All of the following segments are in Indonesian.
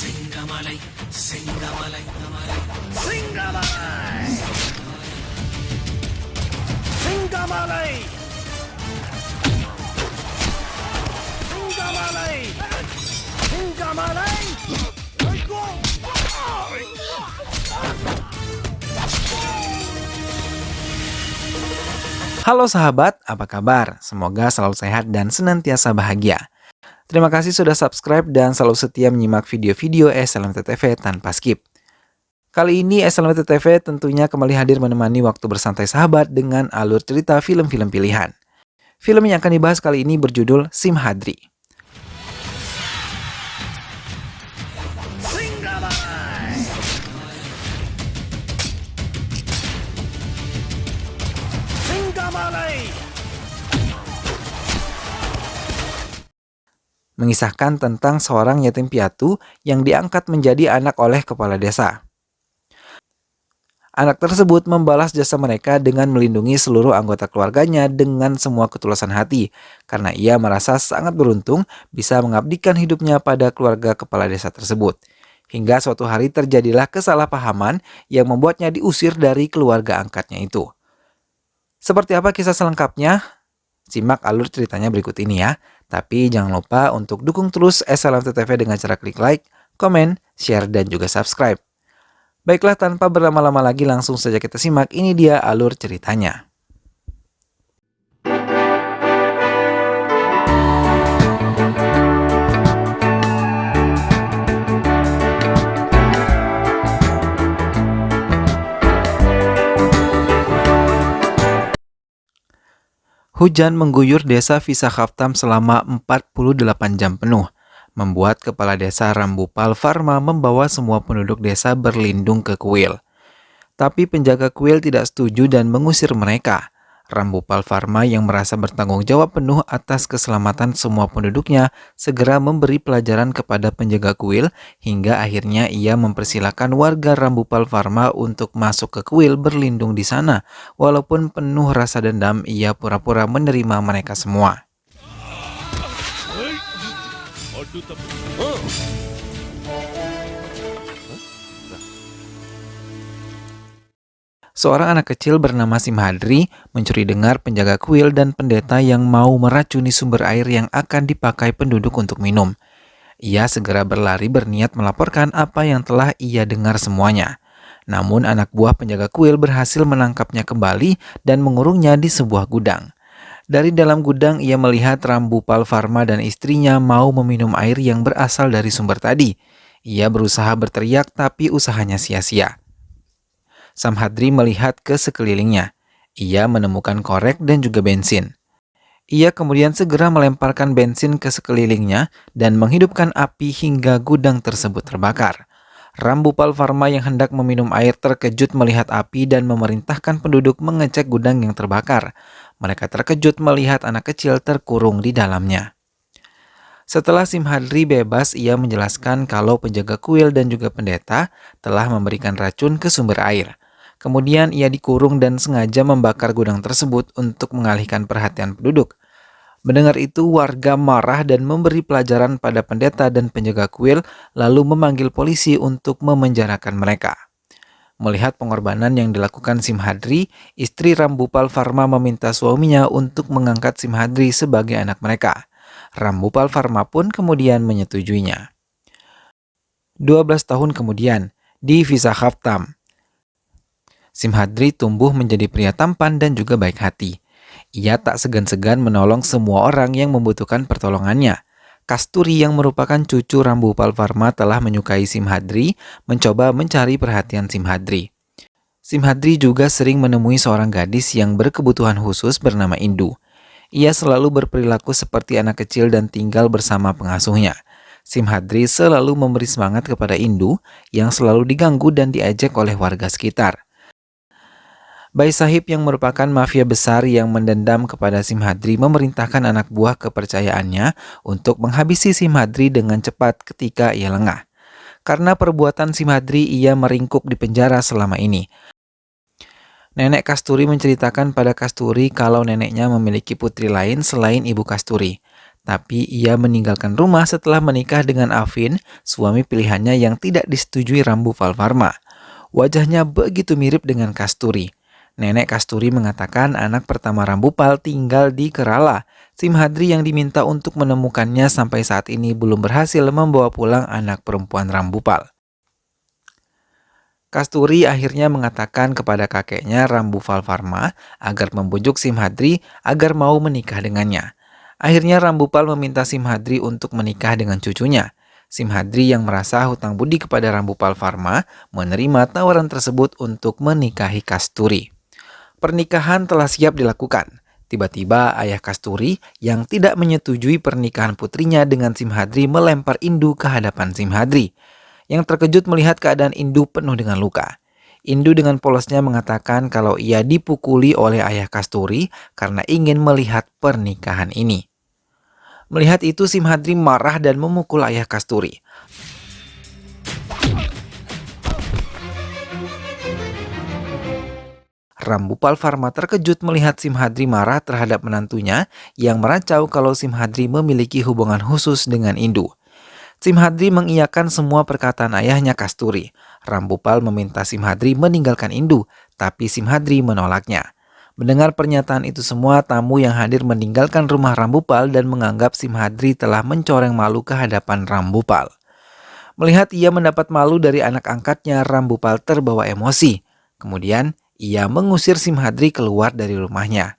Singamalai, Singamalai, Singamalai, Singamalai, Singamalai, Singamalai. Halo sahabat, apa kabar? Semoga selalu sehat dan senantiasa bahagia. Terima kasih sudah subscribe dan selalu setia menyimak video-video SLMT TV tanpa skip. Kali ini SLMT TV tentunya kembali hadir menemani waktu bersantai sahabat dengan alur cerita film-film pilihan. Film yang akan dibahas kali ini berjudul Simhadri. Mengisahkan tentang seorang yatim piatu yang diangkat menjadi anak oleh kepala desa. Anak tersebut membalas jasa mereka dengan melindungi seluruh anggota keluarganya dengan semua ketulusan hati, karena ia merasa sangat beruntung bisa mengabdikan hidupnya pada keluarga kepala desa tersebut. Hingga suatu hari terjadilah kesalahpahaman yang membuatnya diusir dari keluarga angkatnya itu. Seperti apa kisah selengkapnya? Simak alur ceritanya berikut ini ya. Tapi jangan lupa untuk dukung terus SLMT TV dengan cara klik like, komen, share, dan juga subscribe. Baiklah, tanpa berlama-lama lagi langsung saja kita simak. Ini dia alur ceritanya. Hujan mengguyur desa Visakhaptam selama 48 jam penuh, membuat kepala desa Rambupal Farma membawa semua penduduk desa berlindung ke kuil. Tapi penjaga kuil tidak setuju dan mengusir mereka. Rambupal Farma yang merasa bertanggung jawab penuh atas keselamatan semua penduduknya segera memberi pelajaran kepada penjaga kuil hingga akhirnya ia mempersilahkan warga Rambupal Farma untuk masuk ke kuil berlindung di sana. Walaupun penuh rasa dendam, ia pura-pura menerima mereka semua. Seorang anak kecil bernama Simhadri mencuri dengar penjaga kuil dan pendeta yang mau meracuni sumber air yang akan dipakai penduduk untuk minum. Ia segera berlari berniat melaporkan apa yang telah ia dengar semuanya. Namun anak buah penjaga kuil berhasil menangkapnya kembali dan mengurungnya di sebuah gudang. Dari dalam gudang ia melihat Rambupal Farma dan istrinya mau meminum air yang berasal dari sumber tadi. Ia berusaha berteriak tapi usahanya sia-sia. Simhadri melihat ke sekelilingnya. Ia menemukan korek dan juga bensin. Ia kemudian segera melemparkan bensin ke sekelilingnya dan menghidupkan api hingga gudang tersebut terbakar. Rambupal Farma yang hendak meminum air terkejut melihat api dan memerintahkan penduduk mengecek gudang yang terbakar. Mereka terkejut melihat anak kecil terkurung di dalamnya. Setelah Simhadri bebas, ia menjelaskan kalau penjaga kuil dan juga pendeta telah memberikan racun ke sumber air. Kemudian ia dikurung dan sengaja membakar gudang tersebut untuk mengalihkan perhatian penduduk. Mendengar itu, warga marah dan memberi pelajaran pada pendeta dan penjaga kuil, lalu memanggil polisi untuk memenjarakan mereka. Melihat pengorbanan yang dilakukan Simhadri, istri Rambupal Farma meminta suaminya untuk mengangkat Simhadri sebagai anak mereka. Rambupal Farma pun kemudian menyetujuinya. 12 tahun kemudian, di Visakhaptam, Simhadri tumbuh menjadi pria tampan dan juga baik hati. Ia tak segan-segan menolong semua orang yang membutuhkan pertolongannya. Kasturi yang merupakan cucu Rambupal Farma telah menyukai Simhadri, mencoba mencari perhatian Simhadri. Simhadri juga sering menemui seorang gadis yang berkebutuhan khusus bernama Indu. Ia selalu berperilaku seperti anak kecil dan tinggal bersama pengasuhnya. Simhadri selalu memberi semangat kepada Indu yang selalu diganggu dan diejek oleh warga sekitar. Bai Sahib yang merupakan mafia besar yang mendendam kepada Simhadri memerintahkan anak buah kepercayaannya untuk menghabisi Simhadri dengan cepat ketika ia lengah. Karena perbuatan Simhadri, ia meringkuk di penjara selama ini. Nenek Kasturi menceritakan pada Kasturi kalau neneknya memiliki putri lain selain ibu Kasturi. Tapi ia meninggalkan rumah setelah menikah dengan Afin, suami pilihannya yang tidak disetujui Rambu Palfarma. Wajahnya begitu mirip dengan Kasturi. Nenek Kasturi mengatakan anak pertama Rambupal tinggal di Kerala. Simhadri yang diminta untuk menemukannya sampai saat ini belum berhasil membawa pulang anak perempuan Rambupal. Kasturi akhirnya mengatakan kepada kakeknya Rambu Palfarma agar membujuk Simhadri agar mau menikah dengannya. Akhirnya Rambupal meminta Simhadri untuk menikah dengan cucunya. Simhadri yang merasa hutang budi kepada Rambu Palfarma menerima tawaran tersebut untuk menikahi Kasturi. Pernikahan telah siap dilakukan. Tiba-tiba ayah Kasturi yang tidak menyetujui pernikahan putrinya dengan Simhadri melempar Indu ke hadapan Simhadri. Yang terkejut melihat keadaan Indu penuh dengan luka. Indu dengan polosnya mengatakan kalau ia dipukuli oleh ayah Kasturi karena ingin melihat pernikahan ini. Melihat itu Simhadri marah dan memukul ayah Kasturi. Rambu Palfarma terkejut melihat Simhadri marah terhadap menantunya yang meracau kalau Simhadri memiliki hubungan khusus dengan Indu. Simhadri mengiyakan semua perkataan ayahnya Kasturi. Rambupal meminta Simhadri meninggalkan Indu, tapi Simhadri menolaknya. Mendengar pernyataan itu semua, tamu yang hadir meninggalkan rumah Rambupal dan menganggap Simhadri telah mencoreng malu ke hadapan Rambupal. Melihat ia mendapat malu dari anak angkatnya, Rambupal terbawa emosi. Kemudian, ia mengusir Simhadri keluar dari rumahnya.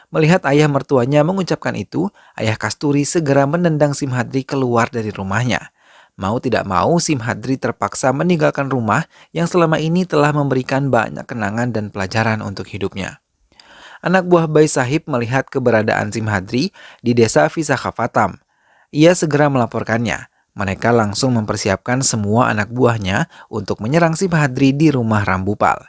Melihat ayah mertuanya mengucapkan itu, ayah Kasturi segera menendang Simhadri keluar dari rumahnya. Mau tidak mau, Simhadri terpaksa meninggalkan rumah yang selama ini telah memberikan banyak kenangan dan pelajaran untuk hidupnya. Anak buah Bai Sahib melihat keberadaan Simhadri di desa Visakhapatnam. Ia segera melaporkannya. Mereka langsung mempersiapkan semua anak buahnya untuk menyerang Simhadri di rumah Rambupal.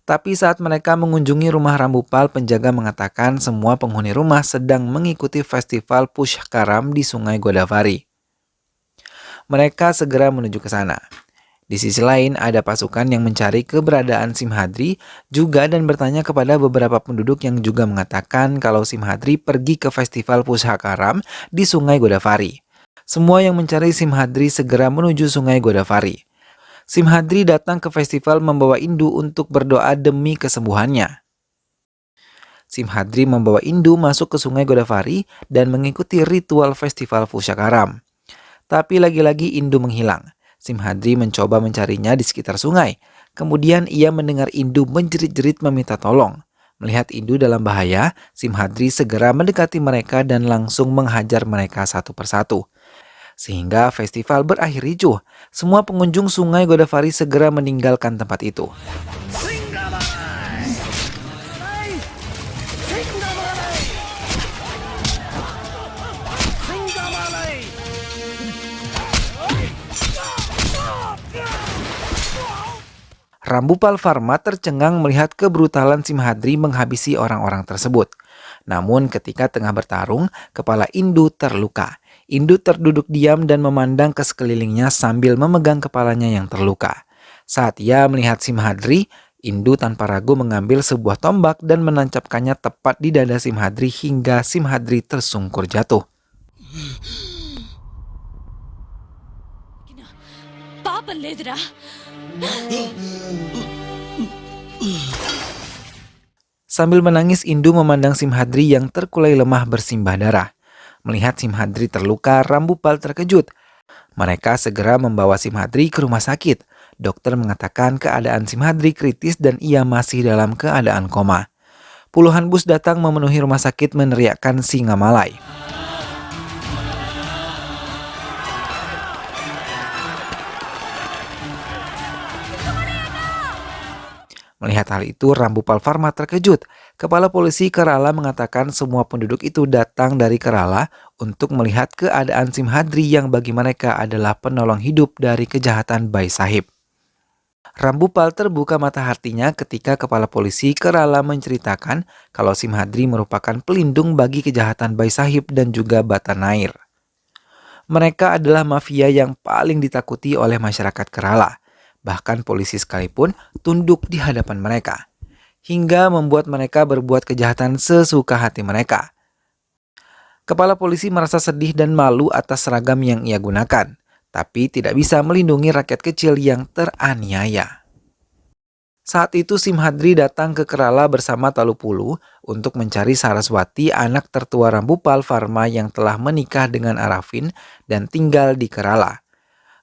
Tapi saat mereka mengunjungi rumah Rambupal, penjaga mengatakan semua penghuni rumah sedang mengikuti festival Pushkaram di Sungai Godavari. Mereka segera menuju ke sana. Di sisi lain, ada pasukan yang mencari keberadaan Simhadri juga dan bertanya kepada beberapa penduduk yang juga mengatakan kalau Simhadri pergi ke festival Pushkaram di Sungai Godavari. Semua yang mencari Simhadri segera menuju Sungai Godavari. Simhadri datang ke festival membawa Indu untuk berdoa demi kesembuhannya. Simhadri membawa Indu masuk ke Sungai Godavari dan mengikuti ritual festival Pushkaram. Tapi lagi-lagi Indu menghilang. Simhadri mencoba mencarinya di sekitar sungai. Kemudian ia mendengar Indu menjerit-jerit meminta tolong. Melihat Indu dalam bahaya, Simhadri segera mendekati mereka dan langsung menghajar mereka satu persatu. Sehingga festival berakhir ricuh. Semua pengunjung Sungai Godavari segera meninggalkan tempat itu. Rambu Palfarma tercengang melihat kebrutalan Simhadri menghabisi orang-orang tersebut. Namun ketika tengah bertarung, kepala Indu terluka. Indu terduduk diam dan memandang ke sekelilingnya sambil memegang kepalanya yang terluka. Saat ia melihat Simhadri, Indu tanpa ragu mengambil sebuah tombak dan menancapkannya tepat di dada Simhadri hingga Simhadri tersungkur jatuh. Sambil menangis, Indu memandang Simhadri yang terkulai lemah bersimbah darah. Melihat Simhadri terluka, Rambupal terkejut. Mereka segera membawa Simhadri ke rumah sakit. Dokter mengatakan keadaan Simhadri kritis dan ia masih dalam keadaan koma. Puluhan bus datang memenuhi rumah sakit meneriakkan Singamalai. Melihat hal itu, Rambu Palfarma terkejut. Kepala polisi Kerala mengatakan semua penduduk itu datang dari Kerala untuk melihat keadaan Simhadri yang bagi mereka adalah penolong hidup dari kejahatan Bai Sahib. Rambupal terbuka mata hatinya ketika kepala polisi Kerala menceritakan kalau Simhadri merupakan pelindung bagi kejahatan Bai Sahib dan juga Batanair. Mereka adalah mafia yang paling ditakuti oleh masyarakat Kerala. Bahkan polisi sekalipun tunduk di hadapan mereka, hingga membuat mereka berbuat kejahatan sesuka hati mereka. Kepala polisi merasa sedih dan malu atas seragam yang ia gunakan, tapi tidak bisa melindungi rakyat kecil yang teraniaya. Saat itu Simhadri datang ke Kerala bersama Talupulu untuk mencari Saraswati, anak tertua Rambupal Varma yang telah menikah dengan Arafin dan tinggal di Kerala.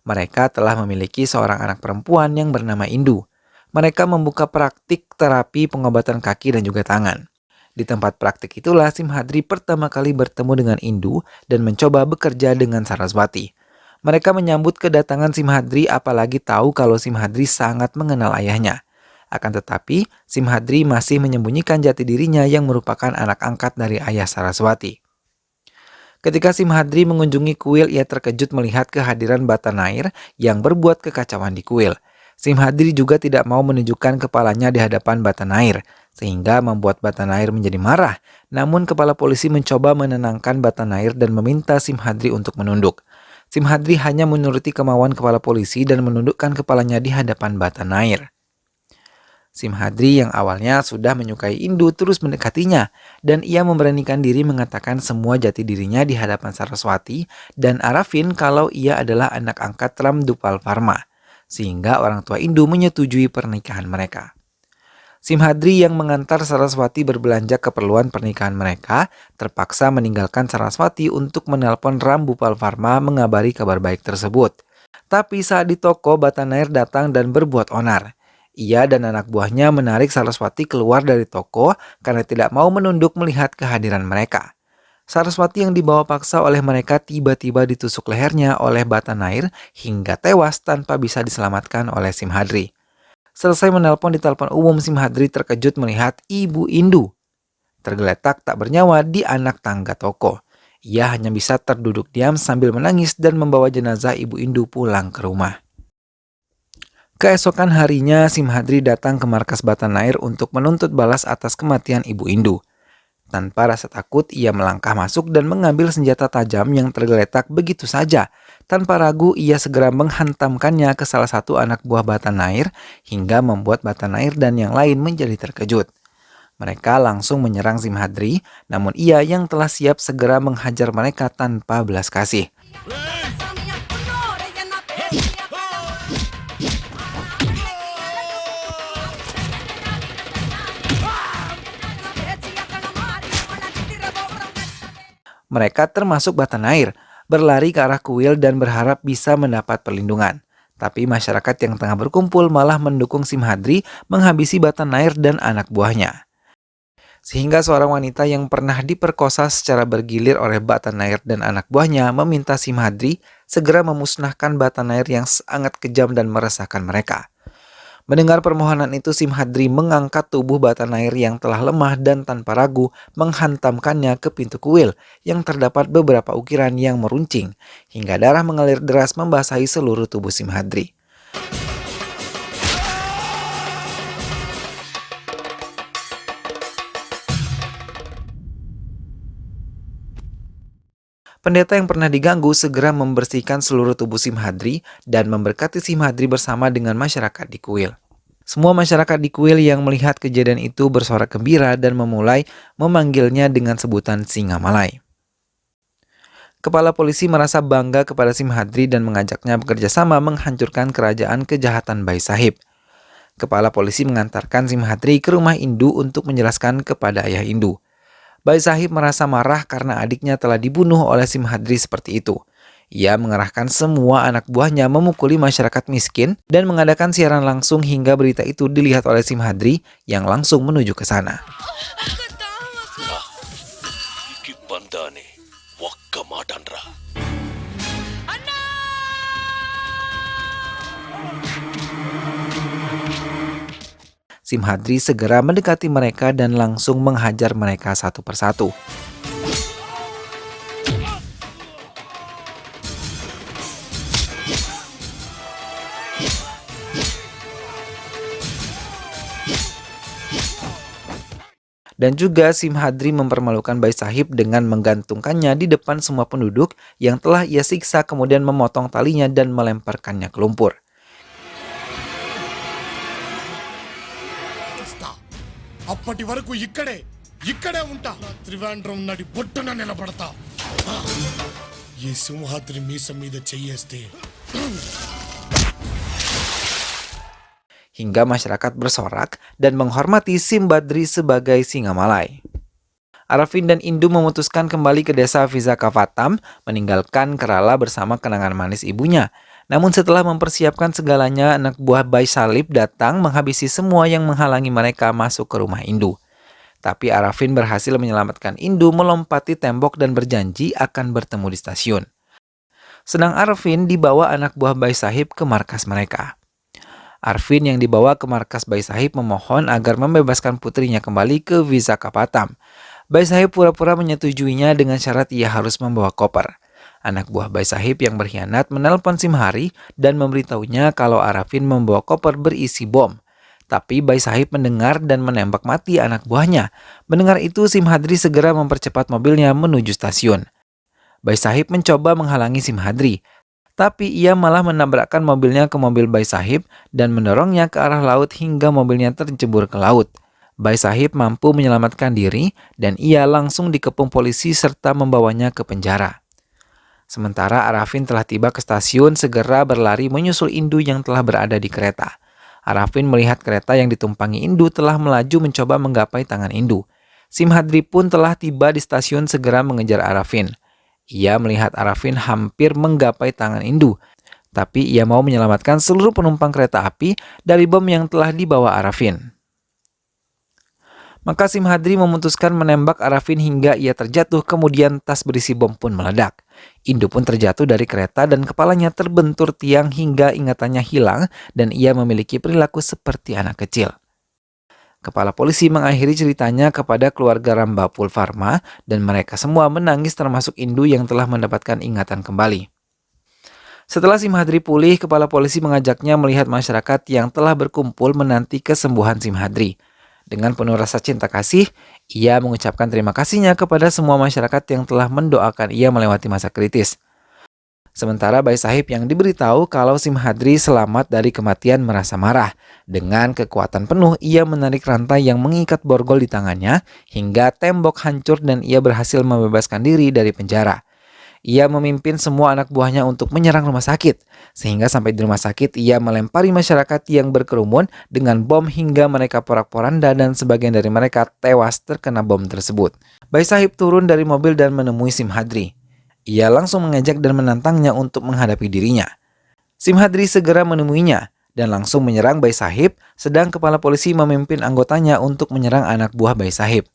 Mereka telah memiliki seorang anak perempuan yang bernama Indu. Mereka membuka praktik terapi pengobatan kaki dan juga tangan. Di tempat praktik itulah Simhadri pertama kali bertemu dengan Indu dan mencoba bekerja dengan Saraswati. Mereka menyambut kedatangan Simhadri apalagi tahu kalau Simhadri sangat mengenal ayahnya. Akan tetapi, Simhadri masih menyembunyikan jati dirinya yang merupakan anak angkat dari ayah Saraswati. Ketika Simhadri mengunjungi kuil, ia terkejut melihat kehadiran Batanair yang berbuat kekacauan di kuil. Simhadri juga tidak mau menunjukkan kepalanya di hadapan Batanair, sehingga membuat Batanair menjadi marah. Namun kepala polisi mencoba menenangkan Batanair dan meminta Simhadri untuk menunduk. Simhadri hanya menuruti kemauan kepala polisi dan menundukkan kepalanya di hadapan Batanair. Simhadri yang awalnya sudah menyukai Indu terus mendekatinya dan ia memberanikan diri mengatakan semua jati dirinya di hadapan Saraswati dan Arafin kalau ia adalah anak angkat Ramdupal Varma, sehingga orang tua Indu menyetujui pernikahan mereka. Simhadri yang mengantar Saraswati berbelanja keperluan pernikahan mereka terpaksa meninggalkan Saraswati untuk menelpon Rambupal Varma mengabari kabar baik tersebut. Tapi saat di toko, Batanair datang dan berbuat onar. Ia dan anak buahnya menarik Saraswati keluar dari toko karena tidak mau menunduk melihat kehadiran mereka. Saraswati yang dibawa paksa oleh mereka tiba-tiba ditusuk lehernya oleh Batanair hingga tewas tanpa bisa diselamatkan oleh Simhadri. Selesai menelpon di telepon umum, Simhadri terkejut melihat Ibu Indu tergeletak tak bernyawa di anak tangga toko. Ia hanya bisa terduduk diam sambil menangis dan membawa jenazah Ibu Indu pulang ke rumah. Keesokan harinya, Simhadri datang ke markas Batanair untuk menuntut balas atas kematian Ibu Indu. Tanpa rasa takut, ia melangkah masuk dan mengambil senjata tajam yang tergeletak begitu saja. Tanpa ragu, ia segera menghantamkannya ke salah satu anak buah Batanair hingga membuat Batanair dan yang lain menjadi terkejut. Mereka langsung menyerang Simhadri, namun ia yang telah siap segera menghajar mereka tanpa belas kasih. Mereka termasuk Batanair, berlari ke arah kuil dan berharap bisa mendapat perlindungan. Tapi masyarakat yang tengah berkumpul malah mendukung Simhadri menghabisi Batanair dan anak buahnya. Sehingga seorang wanita yang pernah diperkosa secara bergilir oleh Batanair dan anak buahnya meminta Simhadri segera memusnahkan Batanair yang sangat kejam dan meresahkan mereka. Mendengar permohonan itu, Simhadri mengangkat tubuh Batanair yang telah lemah dan tanpa ragu menghantamkannya ke pintu kuil yang terdapat beberapa ukiran yang meruncing, hingga darah mengalir deras membasahi seluruh tubuh Simhadri. Pendeta yang pernah diganggu segera membersihkan seluruh tubuh Simhadri dan memberkati Simhadri bersama dengan masyarakat di kuil. Semua masyarakat di kuil yang melihat kejadian itu bersorak gembira dan memulai memanggilnya dengan sebutan Singamalai. Kepala polisi merasa bangga kepada Simhadri dan mengajaknya bekerja sama menghancurkan kerajaan kejahatan Bai Sahib. Kepala polisi mengantarkan Simhadri ke rumah Indu untuk menjelaskan kepada ayah Indu. Bai Sahib merasa marah karena adiknya telah dibunuh oleh Simhadri seperti itu. Ia mengerahkan semua anak buahnya memukuli masyarakat miskin dan mengadakan siaran langsung hingga berita itu dilihat oleh Simhadri yang langsung menuju ke sana. Simhadri segera mendekati mereka dan langsung menghajar mereka satu persatu. Dan juga Simhadri mempermalukan Bai Sahib dengan menggantungkannya di depan semua penduduk yang telah ia siksa, kemudian memotong talinya dan melemparkannya ke lumpur. అప్పటి వరకు ఇక్కడే ఉంటా త్రివేంద్రం నడి బొట్టున నిలబడతా ఈ సింహాద్రి మీసం మీద చెయ్యేస్తే hingga masyarakat bersorak dan menghormati Simbadri sebagai singa Malai. Arafin dan Indu memutuskan kembali ke desa Vizakapatam, meninggalkan Kerala bersama kenangan manis ibunya. Namun setelah mempersiapkan segalanya, anak buah Bai Salib datang menghabisi semua yang menghalangi mereka masuk ke rumah Indu. Tapi Arafin berhasil menyelamatkan Indu melompati tembok dan berjanji akan bertemu di stasiun. Sedang Arafin dibawa anak buah Bai Sahib ke markas mereka. Arfin yang dibawa ke markas Bai Sahib memohon agar membebaskan putrinya kembali ke Vizakapatam. Bai Sahib pura-pura menyetujuinya dengan syarat ia harus membawa koper. Anak buah Bai Sahib yang berkhianat menelpon Simhari dan memberitahunya kalau Arafin membawa koper berisi bom. Tapi Bai Sahib mendengar dan menembak mati anak buahnya. Mendengar itu, Simhadri segera mempercepat mobilnya menuju stasiun. Bai Sahib mencoba menghalangi Simhadri, tapi ia malah menabrakkan mobilnya ke mobil Bai Sahib dan mendorongnya ke arah laut hingga mobilnya tercebur ke laut. Bai Sahib mampu menyelamatkan diri dan ia langsung dikepung polisi serta membawanya ke penjara. Sementara Arafin telah tiba ke stasiun, segera berlari menyusul Indu yang telah berada di kereta. Arafin melihat kereta yang ditumpangi Indu telah melaju mencoba menggapai tangan Indu. Simhadri pun telah tiba di stasiun segera mengejar Arafin. Ia melihat Arafin hampir menggapai tangan Indu, tapi ia mau menyelamatkan seluruh penumpang kereta api dari bom yang telah dibawa Arafin. Maka Simhadri memutuskan menembak Arafin hingga ia terjatuh, kemudian tas berisi bom pun meledak. Indu pun terjatuh dari kereta dan kepalanya terbentur tiang hingga ingatannya hilang dan ia memiliki perilaku seperti anak kecil. Kepala polisi mengakhiri ceritanya kepada keluarga Rambapul Pharma dan mereka semua menangis termasuk Indu yang telah mendapatkan ingatan kembali. Setelah Simhadri pulih, kepala polisi mengajaknya melihat masyarakat yang telah berkumpul menanti kesembuhan Simhadri. Dengan penuh rasa cinta kasih, ia mengucapkan terima kasihnya kepada semua masyarakat yang telah mendoakan ia melewati masa kritis. Sementara Bai Sahib yang diberitahu kalau Simhadri selamat dari kematian merasa marah. Dengan kekuatan penuh, ia menarik rantai yang mengikat borgol di tangannya hingga tembok hancur dan ia berhasil membebaskan diri dari penjara. Ia memimpin semua anak buahnya untuk menyerang rumah sakit. Sehingga sampai di rumah sakit, ia melempari masyarakat yang berkerumun dengan bom hingga mereka porak-poranda dan sebagian dari mereka tewas terkena bom tersebut. Bai Sahib turun dari mobil dan menemui Simhadri. Ia langsung mengejek dan menantangnya untuk menghadapi dirinya. Simhadri segera menemuinya dan langsung menyerang Bai Sahib, sedang kepala polisi memimpin anggotanya untuk menyerang anak buah Bai Sahib.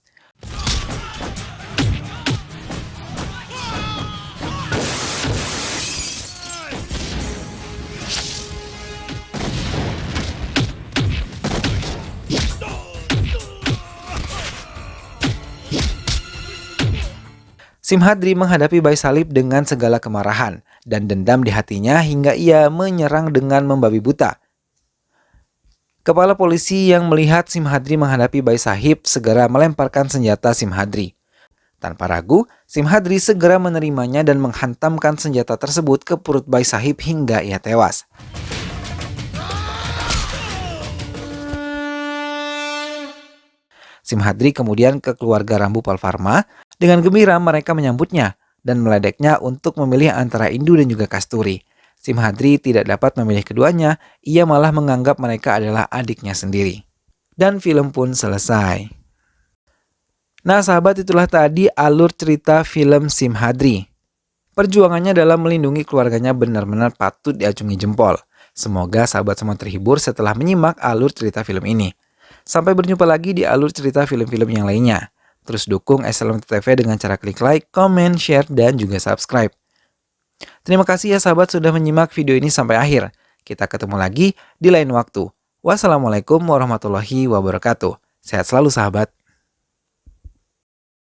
Simhadri menghadapi Bai Salib dengan segala kemarahan dan dendam di hatinya hingga ia menyerang dengan membabi buta. Kepala polisi yang melihat Simhadri menghadapi Bai Sahib segera melemparkan senjata Simhadri. Tanpa ragu, Simhadri segera menerimanya dan menghantamkan senjata tersebut ke perut Bai Sahib hingga ia tewas. Simhadri kemudian ke keluarga Rambupal Pharma. Dengan gembira mereka menyambutnya dan meledeknya untuk memilih antara Indu dan juga Kasturi. Simhadri tidak dapat memilih keduanya, ia malah menganggap mereka adalah adiknya sendiri. Dan film pun selesai. Nah sahabat, itulah tadi alur cerita film Simhadri. Perjuangannya dalam melindungi keluarganya benar-benar patut diacungi jempol. Semoga sahabat semua terhibur setelah menyimak alur cerita film ini. Sampai berjumpa lagi di alur cerita film-film yang lainnya. Terus dukung SLM TV dengan cara klik like, comment, share, dan juga subscribe. Terima kasih ya sahabat sudah menyimak video ini sampai akhir. Kita ketemu lagi di lain waktu. Wassalamualaikum warahmatullahi wabarakatuh. Sehat selalu sahabat.